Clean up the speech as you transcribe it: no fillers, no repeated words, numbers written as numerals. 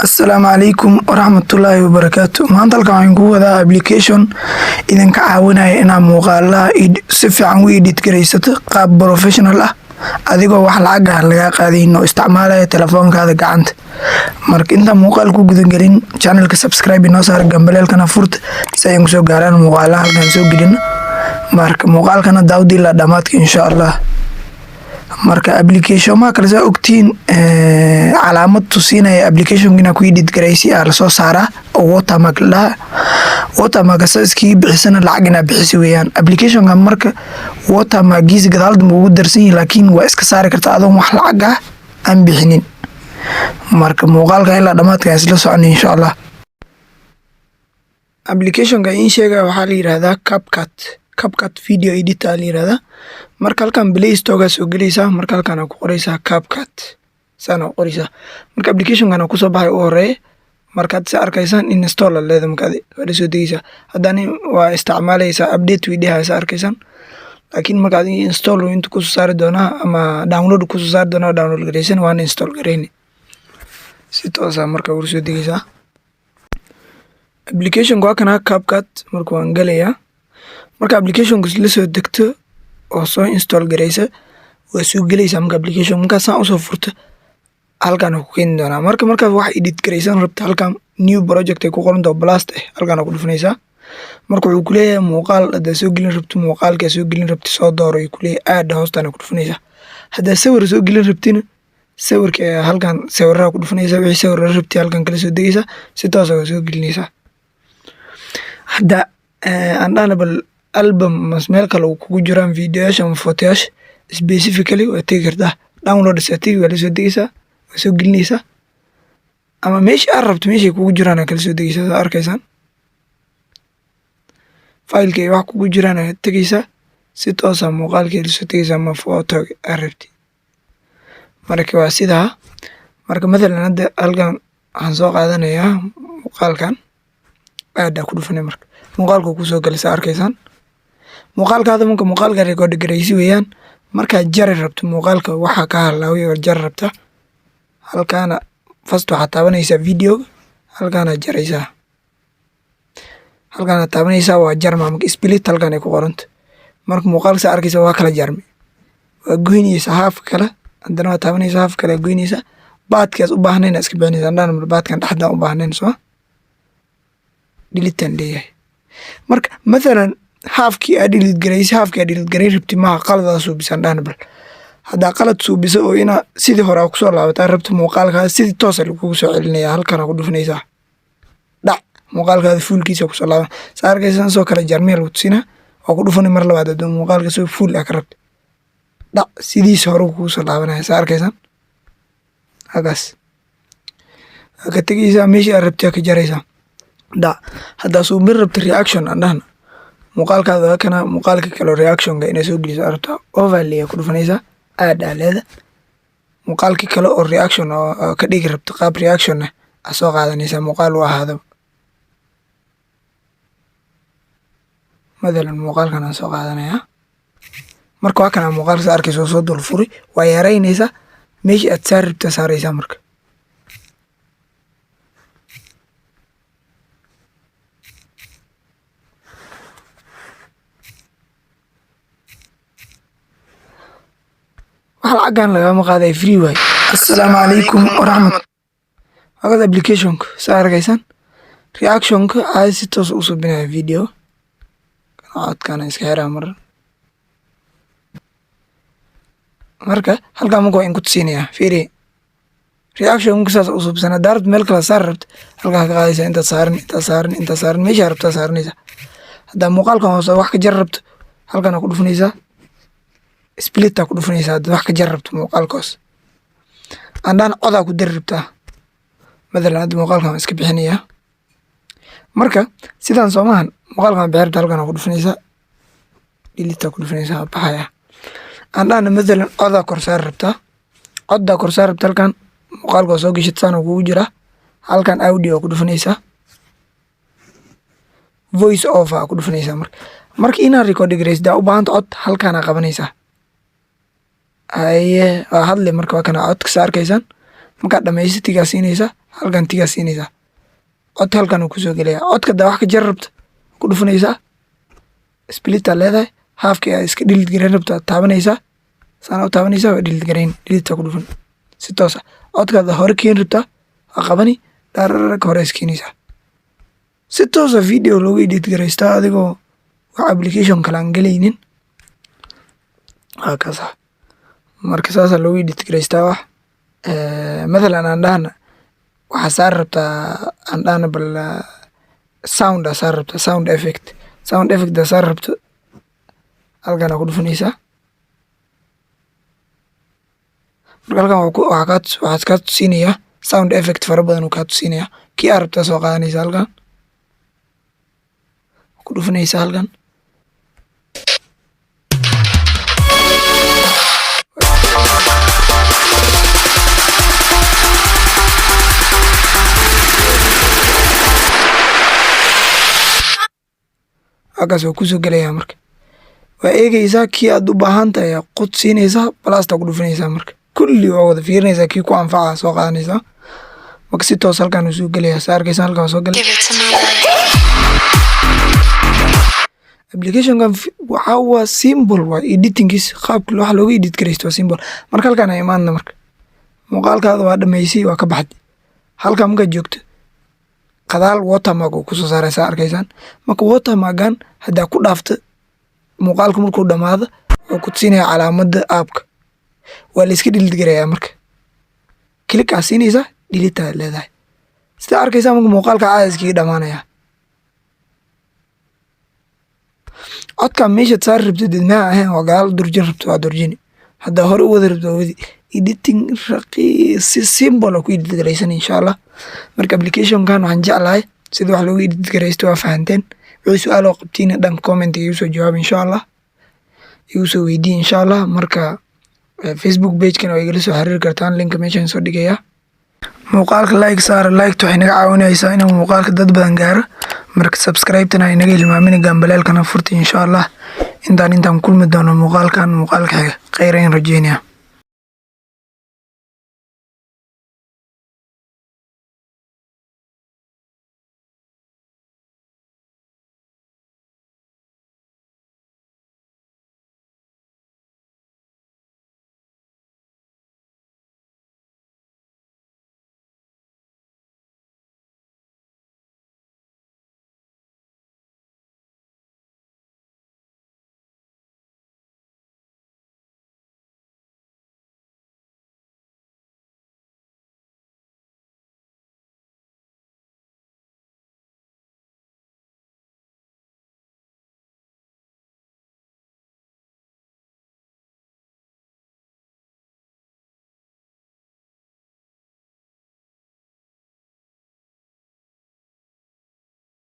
Assalaamu calaykum waraxmatullaahi wabarakaatu. Maanta halkan waxaan ku wadaa application idinka caawinaya inaad muuqaalaha si fiican u edit garaysato qaab professional ah adigoo wax lacag ah laga qaadaynin oo isticmaalaya telefoonkaada gacanta. Marka inta muuqaal ku gudan gelin channelka subscribe inoo saar gambaleelkana furta si ay soo gaaraan muuqaalaha halkan soo gelin. Marka muuqaalkana daawdi la dhamaadka insha Allah. Marka application ma kala soo ogtiin calaamad tusinaya application ina ku edit garaysi la soo saara oo watermark la watermark iskii bixisana lacag ina bixisi weeyaan application kan marka watermark giis gadaal dum ugu darsan laakiin waa iska saari kartaa adoon wax lacag ah aan bixinin. Marka muuqaalka ila dhamaadka isla soconay insha Allah. application ka in sheega waxa la yiraahdaa CapCut video editor la yiraahdaa. Marka halkan Play Store ga soo galaysa marka halkan ku qoraysa CapCut sana qoraysa marka application kana ku soo baxay oo hore markaad si arkaysan install la leedahay markaad wada soo degaysa haddana waa isticmaalaysa update video sa arkaysan laakiin markaad install inta ku soo saari doona ama download ku soo saari doona download garaysan waan install garayni si toos ah marka wada soo degaysa application ka kana CapCut marka waan galaya marka application ku la soo degto oo soo install garaysa waa soo galaysa marka application marka saan u soo furto halkan ku keen doona marka wax edit garaysan rabto halkan new project ay ku qoran tahay blast halkan ku dhufanaysa marka wuxuu ku leeyahay muuqaal hada soo gelin rabto muuqaalka soo gelin rabto soo dooro ay ku leeyahay aad hoostan ku dhufanaysa hada sawir soo gelin rabtina sawirka halkan sawirra ku dhufanaysa wixii sawir rabti halkan kala soo degaysa si toos ah soo gelinaysa hada undownloadable album meel kale ku jiraan videoyaasha ama photoyaasha specifically waa tagi kartaa download setting waa la soo degaysa waa soo gelinaysa ama meesha aad rabto meesha kugu jiraan kala soo degaysa arkaysan file-ka wax kugu jiraan tagaysa si toos ah muuqaalka la soo degaysa ama photo aad rabti marka waa sidaa marka midna hadda halkan waxaan soo qaadanayaa muuqaalkan aad ku dhufanay marka muuqaalka ku soo galaysa arkaysan muuqaalkaada marka muuqaalka record garaysi weeyaan marka jar rabto muuqaalka waxa ka halaway oo jar rabta halkaana first waxa taabanaysa video halkaana jaraysa halkaana taabanaysa waa jar marka split halkaana ku qoranta marka muuqaalka arkaysa waa kala jarmi waa goynaysa half kala hadana taabanaysa half kala goynaysa baadkaas u baahnayna iska bixinaysa hadana baadkan dhaxda u baahnayn soo delete leeyahay marka mesela halfkii delete garay rabti ma qalad soo bisan dhanbal hada qalad soo bisa oo ina sidii hore ku soo laabata rabto muuqaalka sidii toos ah lagu soo celinaya halkan ku dhufanaysa dhac muuqaalka fullkiisa ku soo laaban saarkaysan soo kala jarmeel u tusina oo ku dhufanay mar labaad oo muuqaalka soo full ah ka rabto dhac sidii hore ku soo laabanaya saarkaysan hagas ka tagaysa meeshii rabti ka jaraysa da hada soo mir rabto reaction andana muuqaalkaada kana muuqaalka kale reaction ga inay soo geliso arabta overlay ku dhufanaysa aad aleeda muuqaalka kale oo reaction oo ka dhigi rabto qaab reaction ah soo qaadanaysa muuqaal waa hada madalan muuqaalkan soo qaadanaya marka waa kana muuqaalka arkayso soo dul furi waa yareynaysa meeshii aad saaribta saaraysa marka halkan laga maqaaday free way. Assalaamu calaykum waraxmatullaahi application saaraysan reaction ka ay si toos u soo binay video kana iska xira marka halkan ma in ku tusinayaa fiiri reaction ka saas u soo bisana daarad meel kala saar rabto halka ka qaadaysa inta saaran meesha rabta saaranaysa hada muuqaalkan hoos wax ka jar rabto halkan ku dhufanaysa split ku dhufanaysa wax ka jar rabto muuqaalkaas andaan coda ku dir rabta madalan hadda muuqaalkan iska bixinaya marka sidaan Soomahan muuqaalkan beerta halkan ku dhufanaysa delete ku dhufanaysa baxaya andaan madalan coda kor saar rabta halkan muuqaalka soo gishtaan ugu jira halkan audio ku dhufanaysa voice over ku dhufanaysa marka ina record garaysa u baahan cod halkan qabanaysa ay hadle marka kana codka saarkaysan marka dhameysatiga siinaysa halkan tigaa siinaysaa cod halkan uu kusoo gelaya codka daa wax ka jar rabta ku dhufanaysaa splitaa leedahay haafkii aad iska dhilid gareyn rabto aad taabanaysaa saana u taabanaysaa waa dhilid gareyn dhilidtaa ku dhufan si toos ah codkaada hore keeni rabtaa waa qabani dhaararag hore iskeenaysaa si toosa video loogu edit garaystaa adigoo wax application kale aan gelaynin kaasa marka saasa loogu edit garaystaa wax mathalan aan dhahna waxaa saar rabtaa aan dhahna bal sound saar rabtaa sound effect saar rabto halkan ku dhufanaysaa marka halkan waxaad kaa tusiinayaa sound effect fara badan uu kaa tusiinayaa kii aad rabtaa soo qaadanaysaa halkan ku dhufanaysaa halkan halkaas waa kusoo gelayaa marka waa eegaysaa kii aad u baahan tahay qod siinaysaa balaasta ku dhufanaysaa marka kulli waa wada fiirinaysaa kii ku anfaca soo qaadanaysaa marka si toos halkan uu soo gelayaa saa arkaysaa halkan waa soo galay applicationkan waxaa waa simple waa editingkiis qaabka wax looga edit garaysto waa simple marka halkan ay imaadna marka muuqaalkaada waa dhamaysay waa ka baxday halkan markaad joogto qadaal watermark uu kusoo saaraysaa arkaysaan marka watermarkan haddaa ku dhaafta muuqaalka markuu dhamaado wuxuu ku tusinaya calaamadda aabka waa la iska dhilid garayaa marka klikaa siinaysaa dhilitaa leedahay sidaa arkaysaa marka muuqaalka caada iskaga dhamaanaya codka meeshaad saari rabto dedmaha ahayn waa gadaal durjin rabto waa durjini haddaa hore u wada rabto waa wadi editing raqiis si simple ku edit garaysan insha Allah marka applicationkan waxaan jeclahay sida wax loogu edit garaysto waa fahanteen wixii su'aalo qabtiin dhan comment igu soo jawaab insha Allah igu soo weydii insha Allah marka Facebook page kan waa igala soo xiriir kartaan link meeshaan soo dhigaya muuqaalka like saar like waxay naga caawinaysaa inuu muuqaalka dad badan gaaro marka subscribe tana inaga ilmaamin gambaleelkana furti insha Allah intaan kulmi doono muuqaalkan xiga khayran rajeynaya